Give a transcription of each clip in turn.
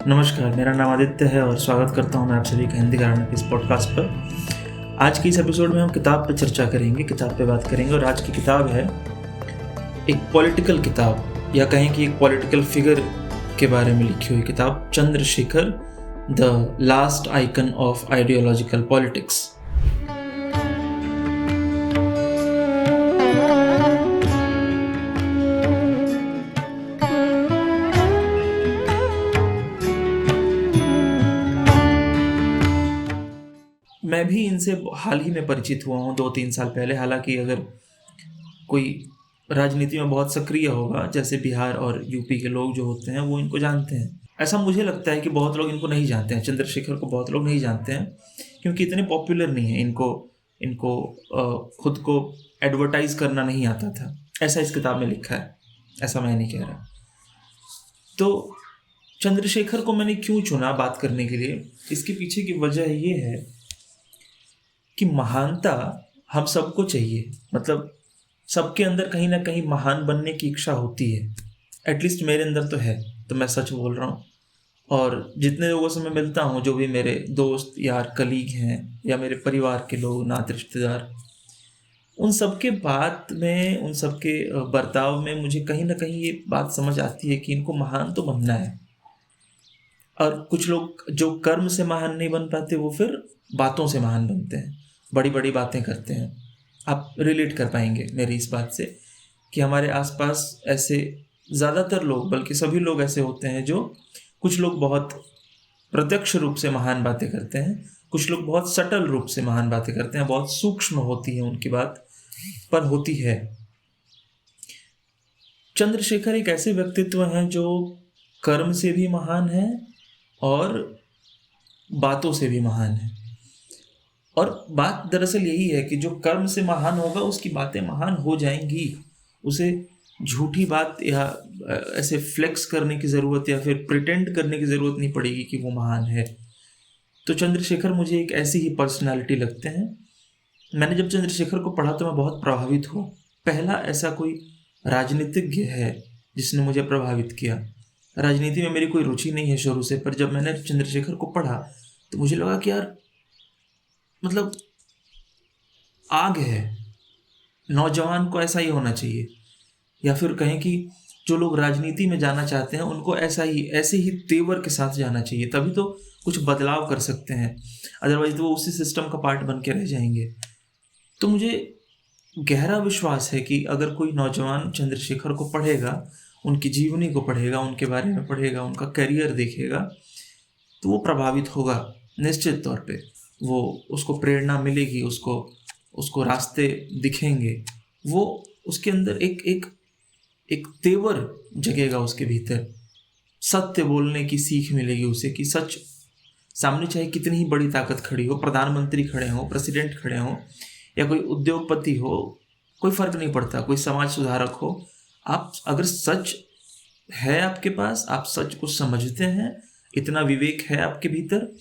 नमस्कार, मेरा नाम आदित्य है और स्वागत करता हूं मैं आप सभी का हिंदी घराना के इस पॉडकास्ट पर। आज की इस एपिसोड में हम किताब पर चर्चा करेंगे, किताब पे बात करेंगे और आज की किताब है एक पॉलिटिकल किताब या कहें कि एक पॉलिटिकल फिगर के बारे में लिखी हुई किताब, Chandrashekhar the last icon of ideological politics. मैं भी इनसे हाल ही में परिचित हुआ हूँ 2-3 साल पहले। हालांकि अगर कोई राजनीति में बहुत सक्रिय होगा, जैसे बिहार और यूपी के लोग जो होते हैं वो इनको जानते हैं। ऐसा मुझे लगता है कि बहुत लोग इनको नहीं जानते हैं, चंद्रशेखर को बहुत लोग नहीं जानते हैं क्योंकि इतने पॉपुलर नहीं है। इनको इनको खुद को एडवर्टाइज करना नहीं आता था, ऐसा इस किताब में लिखा है। ऐसा मैं नहीं कह रहा। तो चंद्रशेखर को मैंने क्यों चुना बात करने के लिए, इसके पीछे की वजह ये है कि महानता हम सबको चाहिए। मतलब सबके अंदर कहीं ना कहीं महान बनने की इच्छा होती है। एटलीस्ट मेरे अंदर तो है, तो मैं सच बोल रहा हूँ। और जितने लोगों से मैं मिलता हूँ, जो भी मेरे दोस्त यार कलीग हैं या मेरे परिवार के लोग, नाते रिश्तेदार, उन सबके बात में, उन सबके बर्ताव में मुझे कहीं ना कहीं ये बात समझ आती है कि इनको महान तो बनना है। और कुछ लोग जो कर्म से महान नहीं बन पाते, वो फिर बातों से महान बनते हैं, बड़ी बड़ी बातें करते हैं। आप रिलेट कर पाएंगे मेरी इस बात से कि हमारे आसपास ऐसे ज़्यादातर लोग, बल्कि सभी लोग ऐसे होते हैं जो, कुछ लोग बहुत प्रत्यक्ष रूप से महान बातें करते हैं, कुछ लोग बहुत सटल रूप से महान बातें करते हैं, बहुत सूक्ष्म होती है उनकी बात, पर होती है। चंद्रशेखर एक ऐसे व्यक्तित्व हैं जो कर्म से भी महान है और बातों से भी महान है। और बात दरअसल यही है कि जो कर्म से महान होगा उसकी बातें महान हो जाएंगी। उसे झूठी बात या ऐसे फ्लेक्स करने की ज़रूरत या फिर प्रिटेंड करने की ज़रूरत नहीं पड़ेगी कि वो महान है। तो चंद्रशेखर मुझे एक ऐसी ही पर्सनालिटी लगते हैं। मैंने जब चंद्रशेखर को पढ़ा तो मैं बहुत प्रभावित हुआ। पहला ऐसा कोई राजनीतिज्ञ है जिसने मुझे प्रभावित किया। राजनीति में मेरी कोई रुचि नहीं है शुरू से, पर जब मैंने चंद्रशेखर को पढ़ा तो मुझे लगा कि यार, मतलब आग है, नौजवान को ऐसा ही होना चाहिए। या फिर कहें कि जो लोग राजनीति में जाना चाहते हैं उनको ऐसे ही तेवर के साथ जाना चाहिए, तभी तो कुछ बदलाव कर सकते हैं। अदरवाइज तो वो उसी सिस्टम का पार्ट बन के रह जाएंगे। तो मुझे गहरा विश्वास है कि अगर कोई नौजवान चंद्रशेखर को पढ़ेगा, उनकी जीवनी को पढ़ेगा, उनके बारे में पढ़ेगा, उनका करियर देखेगा, तो वो प्रभावित होगा निश्चित तौर पे। वो उसको प्रेरणा मिलेगी, उसको रास्ते दिखेंगे। वो उसके अंदर एक तेवर जगेगा उसके भीतर। सत्य बोलने की सीख मिलेगी उसे कि सच सामने चाहे कितनी ही बड़ी ताकत खड़ी हो, प्रधानमंत्री खड़े हों, प्रेसिडेंट खड़े हों, या कोई उद्योगपति हो, कोई फर्क नहीं पड़ता, कोई समाज सुधारक हो, आप अगर सच है आपके पास, आप सच को समझते हैं, इतना विवेक है आपके भीतर,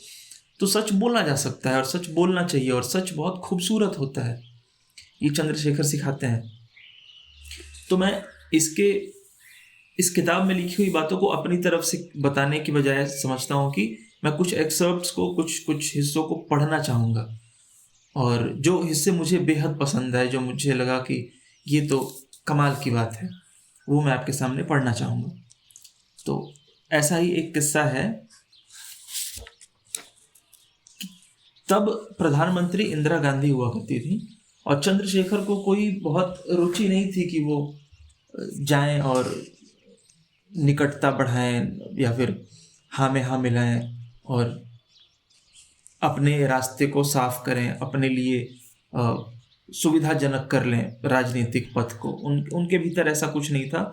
तो सच बोला जा सकता है और सच बोलना चाहिए। और सच बहुत खूबसूरत होता है, ये चंद्रशेखर सिखाते हैं। तो मैं इस किताब में लिखी हुई बातों को अपनी तरफ से बताने की बजाय समझता हूँ कि मैं कुछ एक्सर्प्ट्स को, कुछ हिस्सों को पढ़ना चाहूँगा। और जो हिस्से मुझे बेहद पसंद है, जो मुझे लगा कि ये तो कमाल की बात है, वो मैं आपके सामने पढ़ना चाहूँगा। तो ऐसा ही एक किस्सा है। तब प्रधानमंत्री इंदिरा गांधी हुआ करती थी और चंद्रशेखर को कोई बहुत रुचि नहीं थी कि वो जाएं और निकटता बढ़ाएं या फिर हाँ में हाँ मिलाएं और अपने रास्ते को साफ करें, अपने लिए सुविधाजनक कर लें राजनीतिक पथ को। उनके भीतर ऐसा कुछ नहीं था।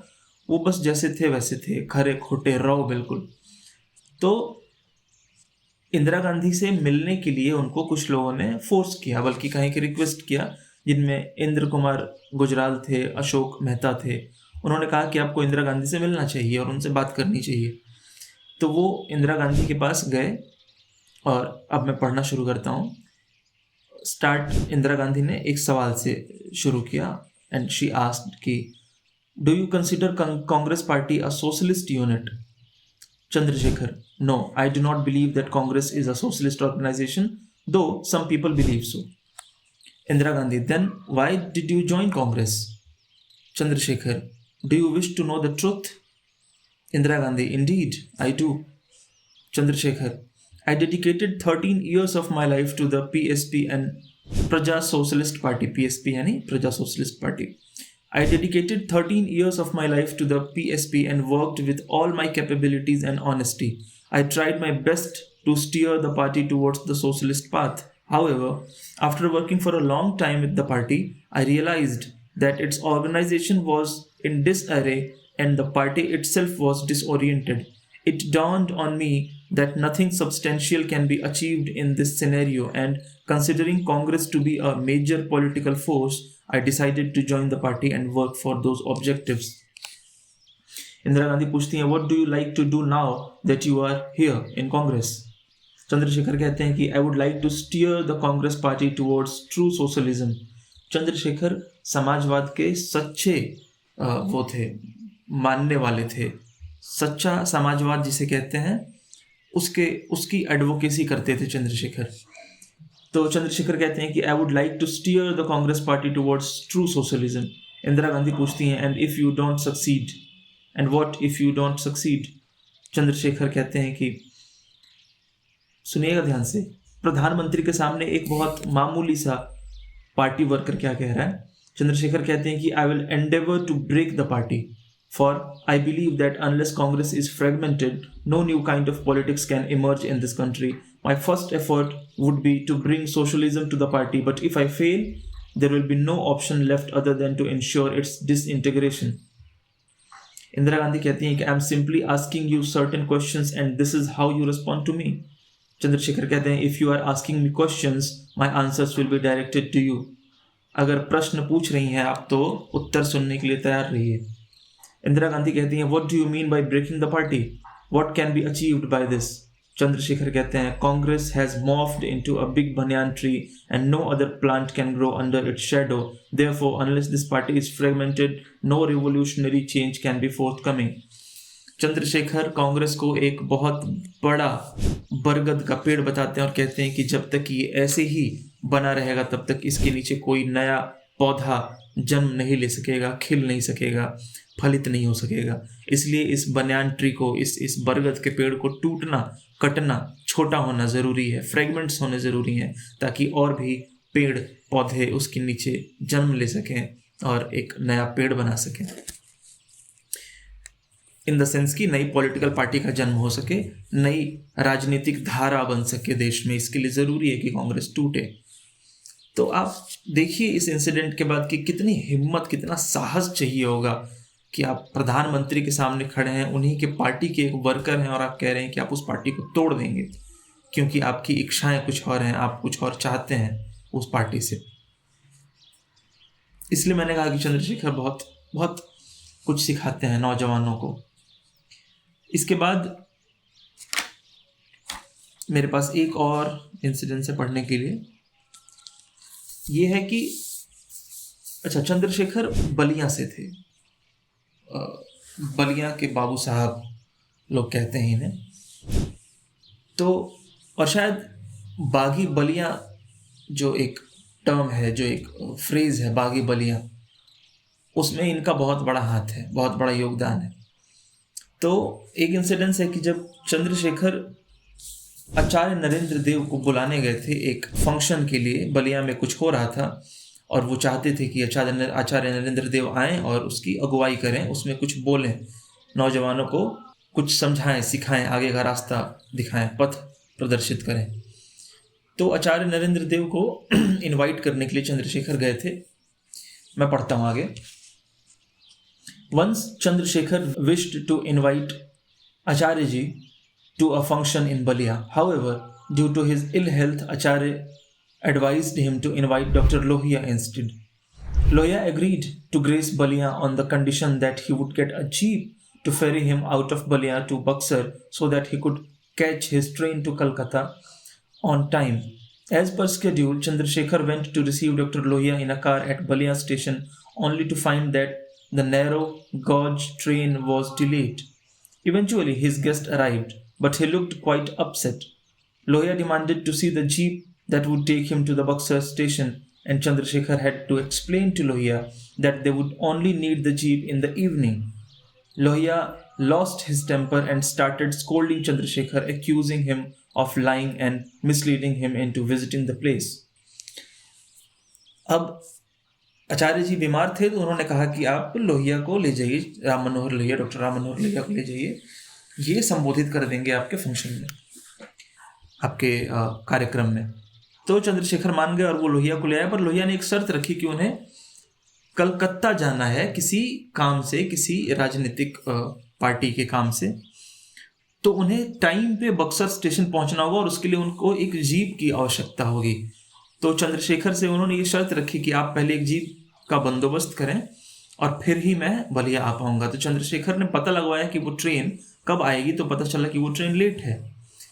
वो बस जैसे थे वैसे थे, खरे खोटे रहो बिल्कुल। तो इंदिरा गांधी से मिलने के लिए उनको कुछ लोगों ने फोर्स किया, बल्कि कहीं की रिक्वेस्ट किया, जिनमें इंद्र कुमार गुजराल थे, अशोक मेहता थे। उन्होंने कहा कि आपको इंदिरा गांधी से मिलना चाहिए और उनसे बात करनी चाहिए। तो वो इंदिरा गांधी के पास गए और अब मैं पढ़ना शुरू करता हूँ। स्टार्ट इंदिरा गांधी ने एक सवाल से शुरू किया एंड शी आस्क्ड कि do you consider Congress party a socialist unit? Chandrasekhar, no, I do not believe that Congress is a socialist organization, though some people believe so. Indira Gandhi, then why did you join Congress? Chandrasekhar, do you wish to know the truth? Indira Gandhi, indeed, I do. Chandrasekhar, I dedicated 13 years of my life to the PSP and Praja Socialist Party. PSP यानी Praja Socialist Party. I dedicated 13 years of my life to the PSP and worked with all my capabilities and honesty. I tried my best to steer the party towards the socialist path. However, after working for a long time with the party, I realized that its organization was in disarray and the party itself was disoriented. It dawned on me that nothing substantial can be achieved in this scenario, and considering Congress to be a major political force, I decided to join the party and work for those objectives. Indira Gandhi पूछती हैं, what do you like to do now that you are here in Congress? Chandrashekhar कहते हैं कि I would like to steer the Congress party towards true socialism. Chandrashekhar समाजवाद के सच्चे वो थे, मानने वाले थे. सच्चा समाजवाद जिसे कहते हैं उसकी एडवोकेसी करते थे चंद्रशेखर. तो चंद्रशेखर कहते हैं कि I would like to steer the Congress party towards true socialism. Indira Gandhi पूछती हैं, and if you don't succeed, and what if you don't succeed? Chandrashekhar कहते हैं कि सुनिएगा ध्यान से, प्रधानमंत्री के सामने एक बहुत मामूली सा पार्टी वर्कर क्या कह रहा है. चंद्रशेखर कहते हैं कि I will endeavour to break the party. For I believe that unless Congress is fragmented, no new kind of politics can emerge in this country. My first effort would be to bring socialism to the party, but if I fail, there will be no option left other than to ensure its disintegration. Indira Gandhi कहती हैं कि I am simply asking you certain questions and this is how you respond to me. Chandrashekhar कहते हैं, if you are asking me questions, my answers will be directed to you. अगर प्रश्न पूछ रही हैं आप तो उत्तर सुनने के लिए तैयार रहिए. इंदिरा गांधी कहती हैं, what do you mean by breaking the party? What can be achieved by this? Chandrashekhar कहते हैं, Congress has morphed into a big banyan tree and no other plant can grow under its shadow. Therefore, unless this party is fragmented, no revolutionary change can be forthcoming. Chandrashekhar Congress को एक बहुत बड़ा बरगद का पेड़ बताते हैं और कहते हैं कि जब तक ये ऐसे ही बना रहेगा तब तक इसके नीचे कोई नया पौधा जन्म नहीं ले सकेगा, खिल नहीं सकेगा, फलित नहीं हो सकेगा. इसलिए इस बनियान ट्री को, इस बरगद के पेड़ को टूटना, कटना, छोटा होना ज़रूरी है, फ्रेगमेंट्स होने ज़रूरी हैं, ताकि और भी पेड़ पौधे उसके नीचे जन्म ले सकें और एक नया पेड़ बना सकें. इन द सेंस कि नई पॉलिटिकल पार्टी का जन्म हो सके, नई राजनीतिक धारा बन सके देश में. इसके लिए ज़रूरी है कि कांग्रेस टूटे. तो आप देखिए इस इंसिडेंट के बाद कि कितनी हिम्मत, कितना साहस चाहिए होगा कि आप प्रधानमंत्री के सामने खड़े हैं, उन्हीं के पार्टी के एक वर्कर हैं और आप कह रहे हैं कि आप उस पार्टी को तोड़ देंगे क्योंकि आपकी इच्छाएं कुछ और हैं, आप कुछ और चाहते हैं उस पार्टी से. इसलिए मैंने कहा कि चंद्रशेखर बहुत बहुत कुछ सिखाते हैं नौजवानों को. इसके बाद मेरे पास एक और इंसिडेंट है पढ़ने के लिए. ये है कि अच्छा, चंद्रशेखर बलिया से थे. बलिया के बाबू साहब लोग कहते हैं इन्हें. तो और शायद बागी बलिया जो एक टर्म है, जो एक फ्रेज है बागी बलिया, उसमें इनका बहुत बड़ा हाथ है, बहुत बड़ा योगदान है. तो एक इंसिडेंस है कि जब चंद्रशेखर आचार्य नरेंद्र देव को बुलाने गए थे एक फंक्शन के लिए, बलिया में कुछ हो रहा था और वो चाहते थे कि आचार्य नरेंद्र देव आएँ और उसकी अगुवाई करें, उसमें कुछ बोलें, नौजवानों को कुछ समझाएं, सिखाएं, आगे का रास्ता दिखाएं, पथ प्रदर्शित करें. तो आचार्य नरेंद्र देव को इनवाइट करने के लिए चंद्रशेखर गए थे. मैं पढ़ता हूँ आगे. Once Chandrasekhar wished to invite Acharya ji to a function in Balia. However, due to his ill health, Acharya advised him to invite Dr. Lohia instead. Lohia agreed to grace Balia on the condition that he would get a jeep to ferry him out of Balia to Buxar so that he could catch his train to Calcutta on time. As per schedule, Chandrasekhar went to receive Dr. Lohia in a car at Balia station only to find that the narrow gauge train was delayed. Eventually, his guest arrived, but he looked quite upset. Lohia demanded to see the jeep that would take him to the Buxar station, and Chandrasekhar had to explain to Lohia that they would only need the jeep in the evening. Lohia lost his temper and started scolding Chandrasekhar, accusing him of lying and misleading him into visiting the place. अब आचार्य जी बीमार थे तो उन्होंने कहा कि आप लोहिया को ले जाइए, राम मनोहर लोहिया, डॉक्टर राम मनोहर लोहिया को ले जाइए, ये संबोधित कर देंगे आपके फंक्शन में, आपके कार्यक्रम में। तो चंद्रशेखर मान गए और वो लोहिया को ले आए, पर लोहिया ने एक शर्त रखी कि उन्हें कलकत्ता जाना है किसी काम से, किसी राजनीतिक पार्टी के काम से, तो उन्हें टाइम पे बक्सर स्टेशन पहुंचना होगा और उसके लिए उनको एक जीप की आवश्यकता होगी। तो चंद्रशेखर से उन्होंने ये शर्त रखी कि आप पहले एक जीप का बंदोबस्त करें और फिर ही मैं बलिया आ पाऊंगा। तो चंद्रशेखर ने पता लगवाया कि वो ट्रेन कब आएगी, तो पता चला कि वो ट्रेन लेट है।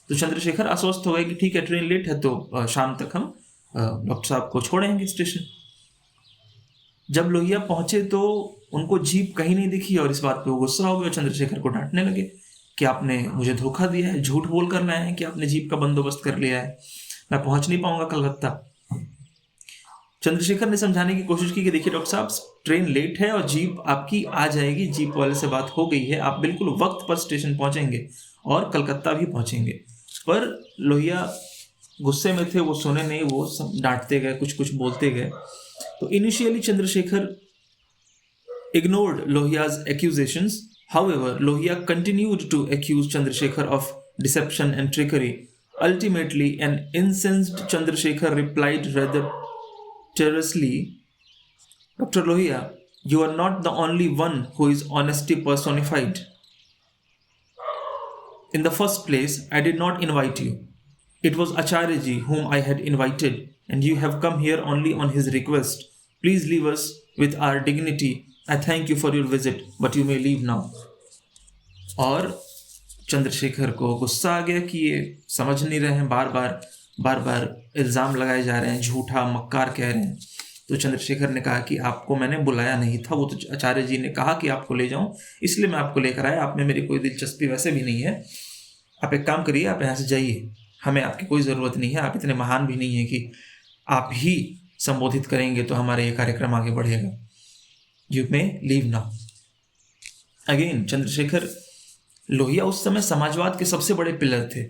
तो चंद्रशेखर आश्वस्त हो गए कि ठीक है, ट्रेन लेट है तो शाम तक हम डॉक्टर साहब को छोड़ेंगे स्टेशन। जब लोहिया पहुंचे तो उनको जीप कहीं नहीं दिखी और इस बात पे वो गुस्सा हो गए, चंद्रशेखर को डांटने लगे कि आपने मुझे धोखा दिया है, झूठ बोल कर लाए हैं कि आपने जीप का बंदोबस्त कर लिया है, मैं पहुंच नहीं पाऊंगा कलकत्ता। चंद्रशेखर ने समझाने की कोशिश की कि देखिए डॉक्टर साहब, ट्रेन लेट है और जीप आपकी आ जाएगी, जीप वाले से बात हो गई है, आप बिल्कुल वक्त पर स्टेशन पहुंचेंगे और कलकत्ता भी पहुंचेंगे। पर लोहिया गुस्से में थे, वो सुने नहीं, वो डांटते गए, कुछ कुछ बोलते गए। तो initially Chandrashekhar ignored Lohiya's accusations. However, Lohia continued to accuse Chandrasekhar of deception and trickery. Ultimately, an incensed Chandrasekhar replied rather tersely, Dr. Lohia, you are not the only one who is honesty personified. In the first place, I did not invite you. It was Acharyaji whom I had invited, and you have come here only on his request. Please leave us with our dignity. I thank you for your visit, but you may leave now. और चंद्रशेखर को गुस्सा आ गया कि ये समझ नहीं रहे हैं, बार बार इल्ज़ाम लगाए जा रहे हैं, झूठा मक्कार कह रहे हैं। तो चंद्रशेखर ने कहा कि आपको मैंने बुलाया नहीं था, वो तो आचार्य जी ने कहा कि आपको ले जाऊं, इसलिए मैं आपको लेकर आया, आप में मेरी कोई दिलचस्पी वैसे भी नहीं है। आप एक काम करिए, आप यहाँ से जाइए, हमें आपकी कोई ज़रूरत नहीं है, आप इतने महान भी नहीं है कि आप ही संबोधित करेंगे तो हमारा ये कार्यक्रम आगे बढ़ेगा। You may leave now. Again, Chandrashekhar Lohia उस समय समाजवाद के सबसे बड़े पिलर थे,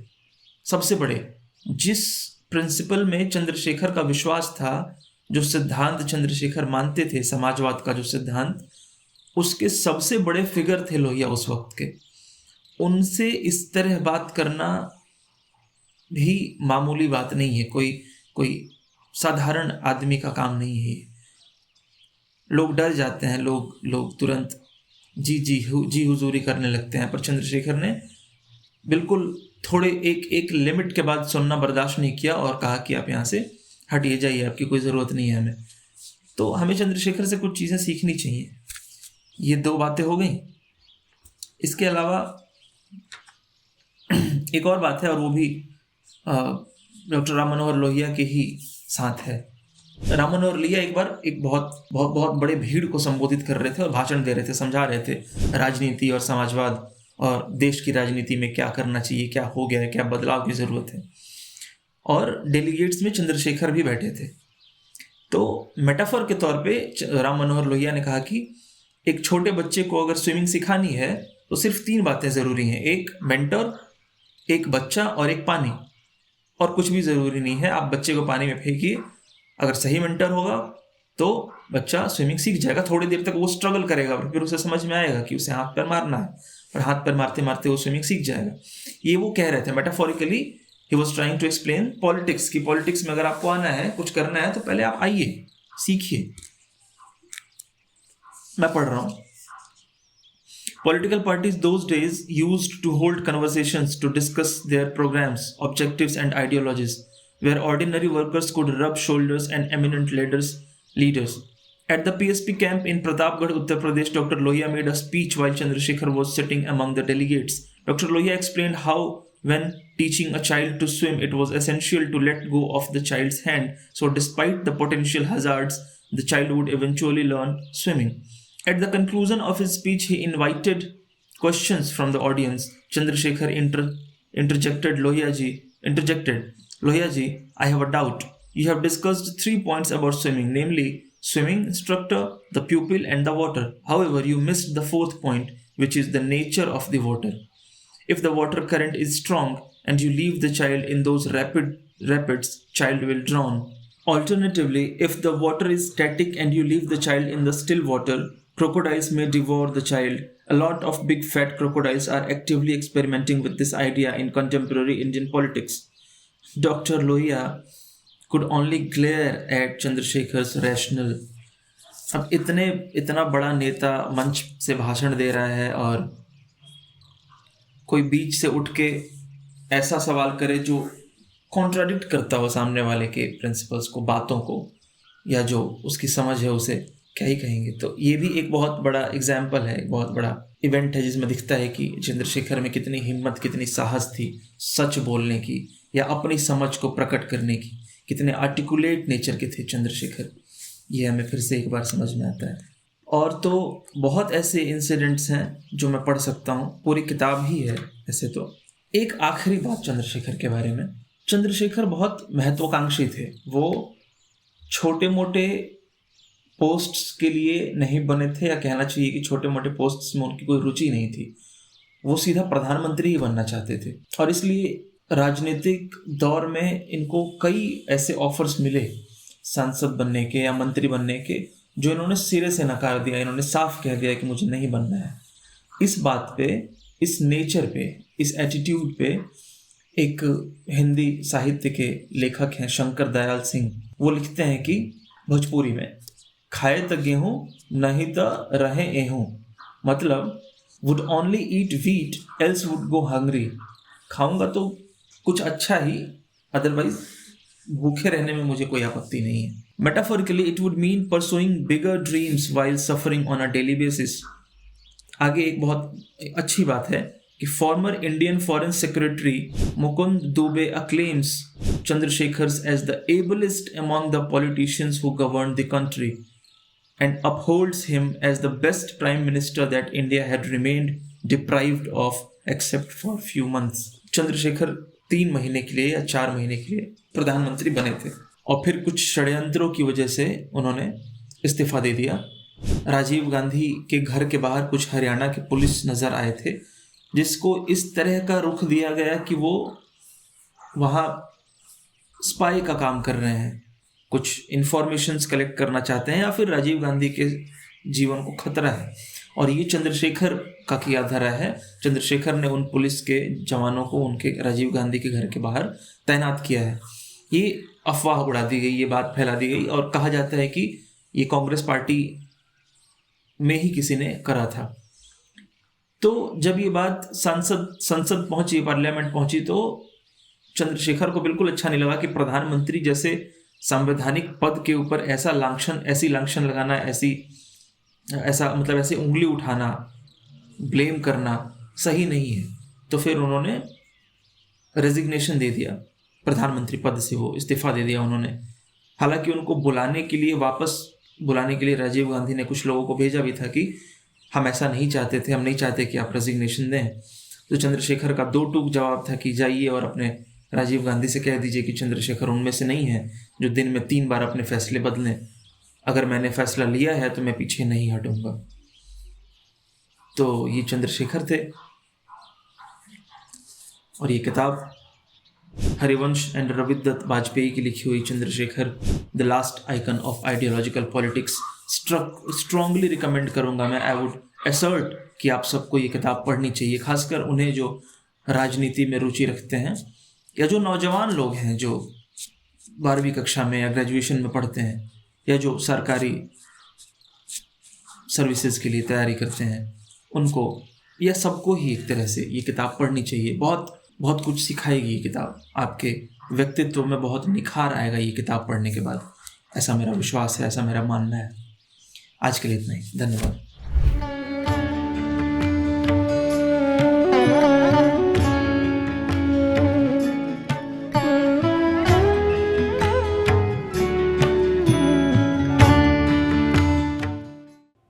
सबसे बड़े। जिस प्रिंसिपल में चंद्रशेखर का विश्वास था, जो सिद्धांत चंद्रशेखर मानते थे, समाजवाद का जो सिद्धांत, उसके सबसे बड़े फिगर थे लोहिया उस वक्त के। उनसे इस तरह बात करना भी मामूली बात नहीं है, कोई साधारण आदमी का काम नहीं है। लोग डर जाते हैं, लोग तुरंत जी हुजूरी करने लगते हैं, पर चंद्रशेखर ने बिल्कुल थोड़े एक लिमिट के बाद सुनना बर्दाश्त नहीं किया और कहा कि आप यहाँ से हटिए, जाइए, आपकी कोई ज़रूरत नहीं है हमें। तो हमें चंद्रशेखर से कुछ चीज़ें सीखनी चाहिए। ये दो बातें हो गई। इसके अलावा एक और बात है, और वो भी डॉक्टर राम मनोहर लोहिया के ही साथ है। राम मनोहर लोहिया एक बार एक बहुत बड़े भीड़ को संबोधित कर रहे थे और भाषण दे रहे थे, समझा रहे थे राजनीति और समाजवाद और देश की राजनीति में क्या करना चाहिए, क्या हो गया है, क्या बदलाव की ज़रूरत है। और डेलीगेट्स में चंद्रशेखर भी बैठे थे। तो मेटाफर के तौर पे राम मनोहर लोहिया ने कहा कि एक छोटे बच्चे को अगर स्विमिंग सिखानी है तो सिर्फ 3 बातें ज़रूरी हैं, एक मेंटर, एक बच्चा और एक पानी, और कुछ भी ज़रूरी नहीं है। आप बच्चे को पानी में फेंकिए, अगर सही मेंटर होगा तो बच्चा स्विमिंग सीख जाएगा। थोड़ी देर तक वो स्ट्रगल करेगा, फिर उसे समझ में आएगा कि उसे हाथ पैर मारना है, और हाथ पैर मारते मारते वो स्विमिंग सीख जाएगा। ये वो कह रहे थे metaphorically. He was trying to explain politics, कि पॉलिटिक्स में अगर आपको आना है, कुछ करना है, तो पहले आप आइए, सीखिए। मैं पढ़ रहा हूँ। Political parties those days used to hold conversations to discuss their programs, objectives, and ideologies, where ordinary workers could rub shoulders and eminent leaders. At the PSP camp in Pratapgarh, Uttar Pradesh, Dr. Lohia made a speech while Chandrasekhar was sitting among the delegates. Dr. Lohia explained how, when teaching a child to swim, it was essential to let go of the child's hand, so despite the potential hazards, the child would eventually learn swimming. At the conclusion of his speech, he invited Questions from the audience. Chandrasekhar interjected, Lohia ji, I have a doubt. You have discussed 3 points about swimming, namely swimming instructor, the pupil, and the water. However, you missed the 4th point, which is the nature of the water. If the water current is strong and you leave the child in those rapids, child will drown. Alternatively, if the water is static and you leave the child in the still water, crocodiles may devour the child. A lot of big fat crocodiles are actively experimenting with this idea in contemporary Indian politics. Dr. Lohia could only glare at Chandrasekhar's rationale. अब इतना बड़ा नेता मंच से भाषण दे रहा है और कोई बीच से उठ के ऐसा सवाल करे जो कॉन्ट्राडिक्ट करता हो सामने वाले के प्रिंसिपल्स को, बातों को, या जो उसकी समझ है उसे क्या ही कहेंगे। तो ये भी एक बहुत बड़ा एग्जाम्पल है, एक बहुत बड़ा इवेंट है जिसमें दिखता है कि चंद्रशेखर में कितनी हिम्मत, कितनी साहस थी सच बोलने की या अपनी समझ को प्रकट करने की। कितने आर्टिकुलेट नेचर के थे चंद्रशेखर, ये हमें फिर से एक बार समझ में आता है। और तो बहुत ऐसे इंसिडेंट्स हैं जो मैं पढ़ सकता हूँ, पूरी किताब ही है ऐसे तो। एक आखिरी बात चंद्रशेखर के बारे में, चंद्रशेखर बहुत महत्वाकांक्षी थे। वो छोटे मोटे पोस्ट्स के लिए नहीं बने थे, या कहना चाहिए कि छोटे मोटे पोस्ट्स में उनकी कोई रुचि नहीं थी। वो सीधा प्रधानमंत्री ही बनना चाहते थे और इसलिए राजनीतिक दौर में इनको कई ऐसे ऑफर्स मिले सांसद बनने के या मंत्री बनने के, जो इन्होंने सिरे से नकार दिया। इन्होंने साफ कह दिया कि मुझे नहीं बनना है। इस बात पे, इस नेचर पे, इस एटीट्यूड पे एक हिंदी साहित्य के लेखक हैं शंकर दयाल सिंह, वो लिखते हैं कि भोजपुरी में, खाए त गेहूँ नहीं त रहे एहूँ, मतलब would only eat wheat else would go hungry. खाऊंगा तो कुछ अच्छा ही, अदरवाइज भूखे रहने में मुझे कोई आपत्ति नहीं है। Metaphorically it would mean pursuing bigger dreams while suffering on a daily basis. आगे एक बहुत अच्छी बात है कि former Indian foreign secretary Mukund Dubey acclaims Chandrasekhar as the ablest among the politicians who governed the country and upholds him as the best prime minister that India had remained deprived of except for few months. Chandrashekhar 3 महीने के लिए या 4 महीने के लिए प्रधानमंत्री बने थे और फिर कुछ षड्यंत्रों की वजह से उन्होंने इस्तीफा दे दिया। राजीव गांधी के घर के बाहर कुछ हरियाणा के पुलिस नजर आए थे, जिसको इस तरह का रुख दिया गया कि वो वहाँ स्पाई का काम कर रहे हैं, कुछ इंफॉर्मेशंस कलेक्ट करना चाहते हैं या फिर राजीव गांधी के जीवन को खतरा है। और ये चंद्रशेखर का किया धरा है। चंद्रशेखर ने उन पुलिस के जवानों को उनके राजीव गांधी के घर के बाहर तैनात किया है। ये अफवाह उड़ा दी गई, ये बात फैला दी गई और कहा जाता है कि ये कांग्रेस पार्टी में ही किसी ने करा था। तो जब ये बात संसद पहुंची, पार्लियामेंट पहुंची, तो चंद्रशेखर को बिल्कुल अच्छा नहीं लगा कि प्रधानमंत्री जैसे संवैधानिक पद के ऊपर ऐसी लांछन लगाना, ऐसे उंगली उठाना, ब्लेम करना सही नहीं है। तो फिर उन्होंने रेजिग्नेशन दे दिया प्रधानमंत्री पद से, वो इस्तीफा दे दिया उन्होंने। हालांकि उनको वापस बुलाने के लिए राजीव गांधी ने कुछ लोगों को भेजा भी था कि हम ऐसा नहीं चाहते थे, हम नहीं चाहते कि आप रेजिग्नेशन दें। तो चंद्रशेखर का 2 टूक जवाब था कि जाइए और अपने राजीव गांधी से कह दीजिए कि चंद्रशेखर उनमें से नहीं है जो दिन में 3 बार अपने फैसले बदलें। अगर मैंने फैसला लिया है तो मैं पीछे नहीं हटूंगा। तो ये चंद्रशेखर थे और ये किताब हरिवंश एंड रविदत्त वाजपेयी की लिखी हुई Chandrashekhar the last icon of ideological politics strongly recommend करूंगा मैं। आई वुड असर्ट कि आप सबको ये किताब पढ़नी चाहिए, खासकर उन्हें जो राजनीति में रुचि रखते हैं या जो नौजवान लोग हैं जो 12वीं कक्षा में या ग्रेजुएशन में पढ़ते हैं या जो सरकारी सर्विसेज के लिए तैयारी करते हैं, उनको या सबको ही एक तरह से ये किताब पढ़नी चाहिए। बहुत बहुत कुछ सिखाएगी ये किताब, आपके व्यक्तित्व में बहुत निखार आएगा ये किताब पढ़ने के बाद, ऐसा मेरा विश्वास है, ऐसा मेरा मानना है। आज के लिए इतना ही, धन्यवाद।